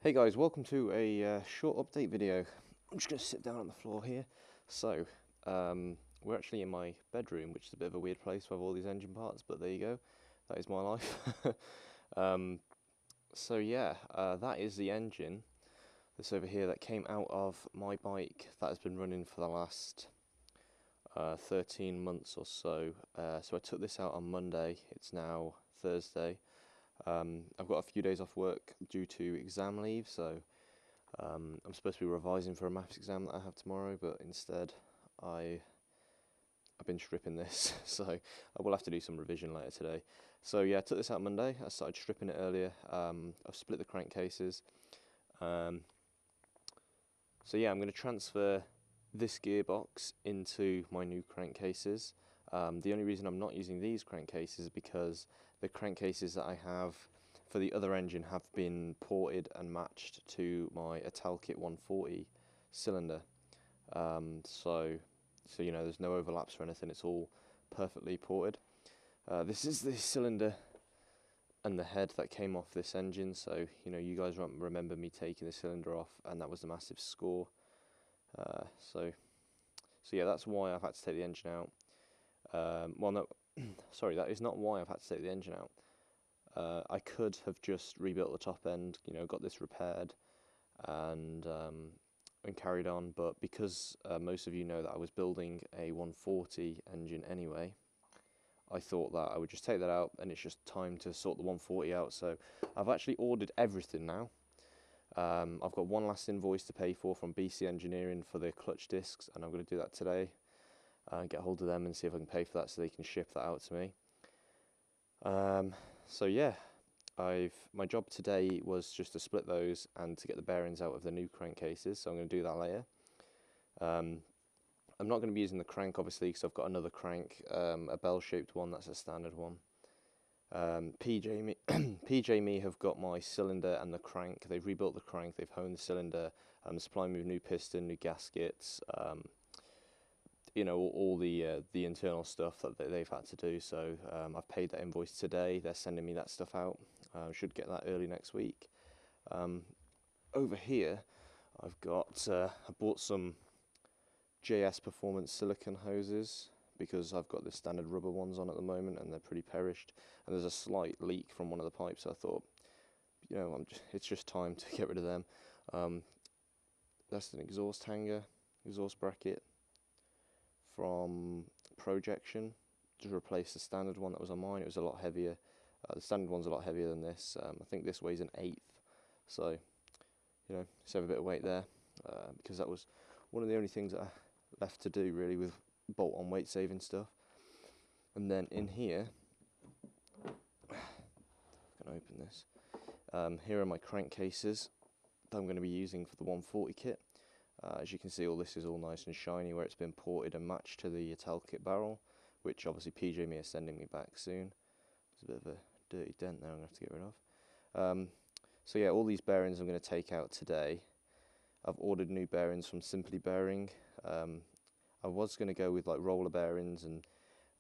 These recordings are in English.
Hey guys, welcome to a short update video. I'm just going to sit down on the floor here. So, we're actually in my bedroom, which is a bit of a weird place to have all these engine parts, but there you go. That is my life. So yeah, that is the engine that's over here that came out of my bike that has been running for the last 13 months or so. So I took this out on Monday. It's now Thursday. I've got a few days off work due to exam leave, so I'm supposed to be revising for a maths exam that I have tomorrow, but instead I've been stripping this, so I will have to do some revision later today. So yeah, I took this out Monday. I started stripping it earlier. I've split the crankcases. So yeah, I'm going to transfer this gearbox into my new crankcases. The only reason I'm not using these crankcases is because the crankcases that I have for the other engine have been ported and matched to my Italkit 140 cylinder. So you know, there's no overlaps or anything. It's all perfectly ported. This is the cylinder and the head that came off this engine. So you know, you guys remember me taking the cylinder off, and that was a massive score. So yeah, that's why I've had to take the engine out. Well, no, sorry, that is not why I've had to take the engine out. I could have just rebuilt the top end, you know, got this repaired, and carried on. But because most of you know that I was building a 140 engine anyway, I thought that I would just take that out, and it's just time to sort the 140 out. So I've actually ordered everything now. I've got one last invoice to pay for from BC Engineering for the clutch discs, and I'm going to do that today. Get hold of them and see if I can pay for that so they can ship that out to me. So yeah, my job today was just to split those and to get the bearings out of the new crankcases, so I'm going to do that later. I'm not going to be using the crank obviously because I've got another crank, a bell-shaped one that's a standard one. PJ Me have got my cylinder and the crank. They've rebuilt the crank, they've honed the cylinder, supplying me with new piston, new gaskets, you know, all the internal stuff that they've had to do. So I've paid that invoice today. They're sending me that stuff out. Should get that early next week. Over here, I've got I bought some JS Performance silicone hoses because I've got the standard rubber ones on at the moment and they're pretty perished. And there's a slight leak from one of the pipes. So I thought, you know, it's just time to get rid of them. That's an exhaust hanger, exhaust bracket from Projection to replace the standard one that was on mine. It was a lot heavier. The standard one's a lot heavier than this. I think this weighs an 1/8, so you know, save a bit of weight there, because that was one of the only things that I left to do really with bolt-on weight saving stuff. And then in here, I can open this. Here are my crankcases that I'm going to be using for the 140 kit. As you can see, all this is all nice and shiny where it's been ported and matched to the Italkit barrel, which obviously PJ Me are sending me back soon. There's a bit of a dirty dent there I'm going to have to get rid of. So yeah, all these bearings I'm going to take out today. I've ordered new bearings from Simply Bearing. I was going to go with like roller bearings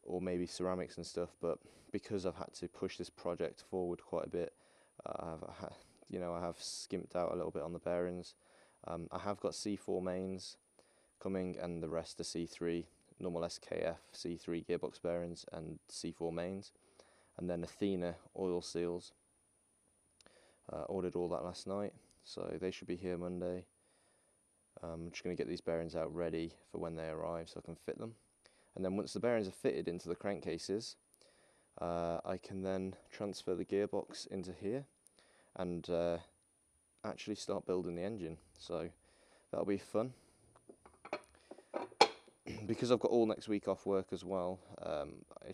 or maybe ceramics and stuff, but because I've had to push this project forward quite a bit, I have skimped out a little bit on the bearings. I have got C4 mains coming, and the rest are C3, normal SKF C3 gearbox bearings and C4 mains, and then Athena oil seals. Ordered all that last night, so they should be here Monday. I'm just going to get these bearings out ready for when they arrive so I can fit them. And then once the bearings are fitted into the crankcases, I can then transfer the gearbox into here and actually start building the engine. So that'll be fun. Because I've got all next week off work as well, I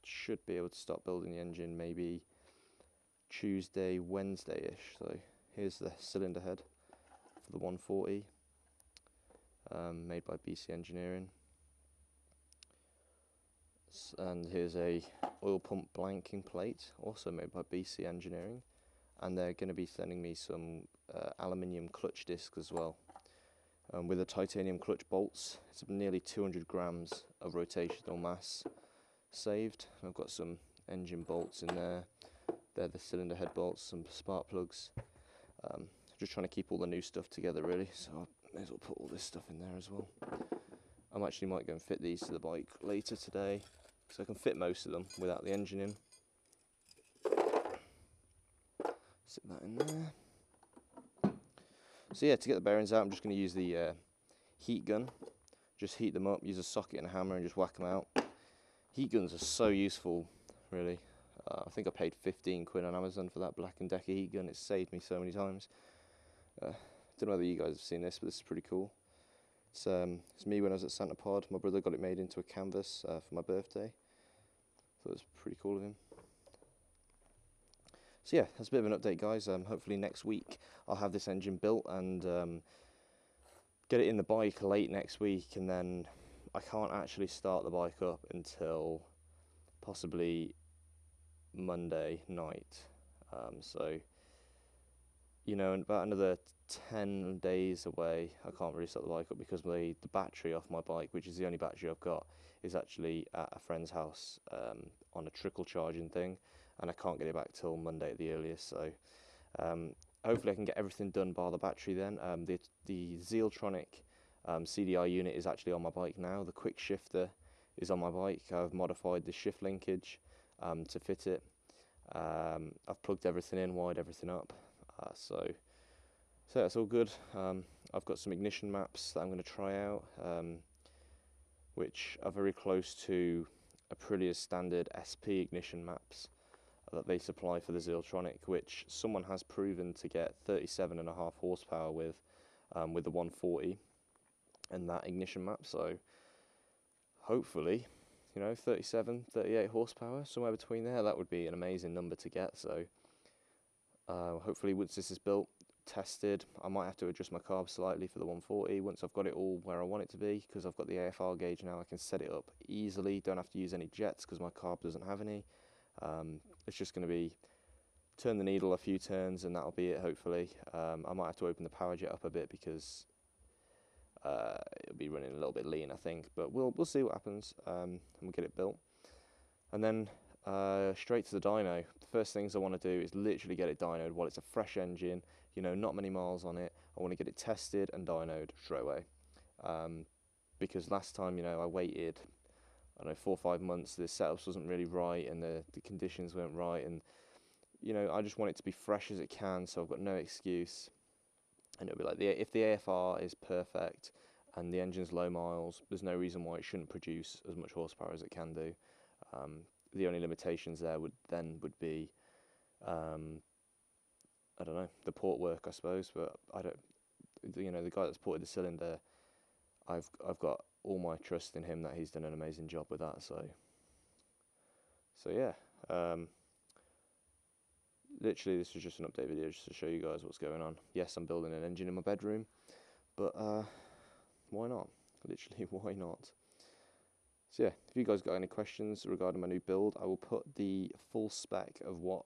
should be able to start building the engine maybe Tuesday, Wednesday-ish. So here's the cylinder head for the 140, made by BC Engineering. And here's a oil pump blanking plate, also made by BC Engineering. And they're going to be sending me some aluminium clutch discs as well. With the titanium clutch bolts, it's nearly 200 grams of rotational mass saved. I've got some engine bolts in there, They're the cylinder head bolts, some spark plugs. Just trying to keep all the new stuff together really, so I may as well put all this stuff in there as well. I actually might go and fit these to the bike later today, so I can fit most of them without the engine in. Sit that in there. So yeah, to get the bearings out, I'm just going to use the heat gun. Just heat them up, use a socket and a hammer and just whack them out. Heat guns are so useful, really. I think I paid 15 quid on Amazon for that Black & Decker heat gun. It's saved me so many times. Don't know whether you guys have seen this, but this is pretty cool. It's me when I was at Santa Pod. My brother got it made into a canvas for my birthday. Thought it was pretty cool of him. So yeah, that's a bit of an update, guys. Hopefully next week I'll have this engine built and get it in the bike late next week, and then I can't actually start the bike up until possibly Monday night. So, you know, in about another 10 days away, I can't really start the bike up because the battery off my bike, which is the only battery I've got, is actually at a friend's house on a trickle charging thing, and I can't get it back till Monday at the earliest. So hopefully I can get everything done bar the battery then. The Zealtronic CDI unit is actually on my bike now. The quick shifter is on my bike. I've modified the shift linkage to fit it. I've plugged everything in, wired everything up. So that's all good. I've got some ignition maps that I'm going to try out, which are very close to Aprilia's standard SP ignition maps that they supply for the Zealtronic, which someone has proven to get 37.5 horsepower with the 140 and that ignition map. So hopefully, you know, 37, 38 horsepower, somewhere between there, that would be an amazing number to get. So hopefully once this is built, tested, I might have to adjust my carb slightly for the 140 once I've got it all where I want it to be, because I've got the AFR gauge now. I can set it up easily, don't have to use any jets because my carb doesn't have any. It's just going to be turn the needle a few turns and that'll be it, hopefully. I might have to open the power jet up a bit because it'll be running a little bit lean, I think, but we'll see what happens, and we'll get it built. And then straight to the dyno. The first things I want to do is literally get it dynoed while it's a fresh engine, you know, not many miles on it. I want to get it tested and dynoed straight away, because last time, you know, I waited, I don't know, 4 or 5 months. The setups wasn't really right and the conditions weren't right, and you know, I just want it to be fresh as it can, so I've got no excuse. And it'll be like, if the AFR is perfect and the engine's low miles, there's no reason why it shouldn't produce as much horsepower as it can do. The only limitations there would be, I don't know, the port work, I suppose. But I don't, you know, the guy that's ported the cylinder, I've got all my trust in him that he's done an amazing job with that. So yeah. Literally, this was just an update video just to show you guys what's going on. Yes, I'm building an engine in my bedroom, but why not? Literally, why not? So yeah, if you guys got any questions regarding my new build, I will put the full spec of what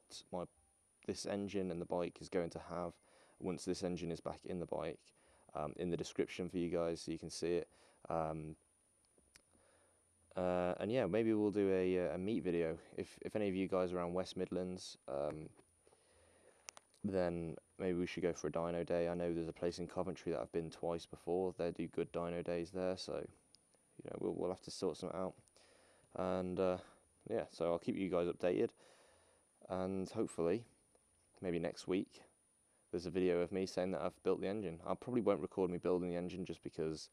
this engine and the bike is going to have once this engine is back in the bike in the description for you guys, so you can see it. And yeah, maybe we'll do a meet video. If any of you guys are around West Midlands, then maybe we should go for a dyno day. I know there's a place in Coventry that I've been twice before. They do good dyno days there, so you know, we'll have to sort something out. And yeah, so I'll keep you guys updated, and hopefully maybe next week there's a video of me saying that I've built the engine. I probably won't record me building the engine just because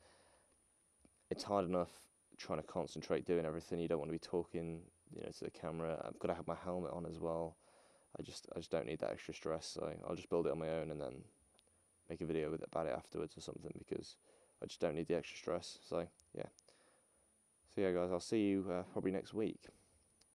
it's hard enough trying to concentrate doing everything. You don't want to be talking, you know, to the camera. I've got to have my helmet on as well. I just don't need that extra stress, so I'll just build it on my own and then make a video about it afterwards or something, because I just don't need the extra stress. So yeah, guys, I'll see you probably next week.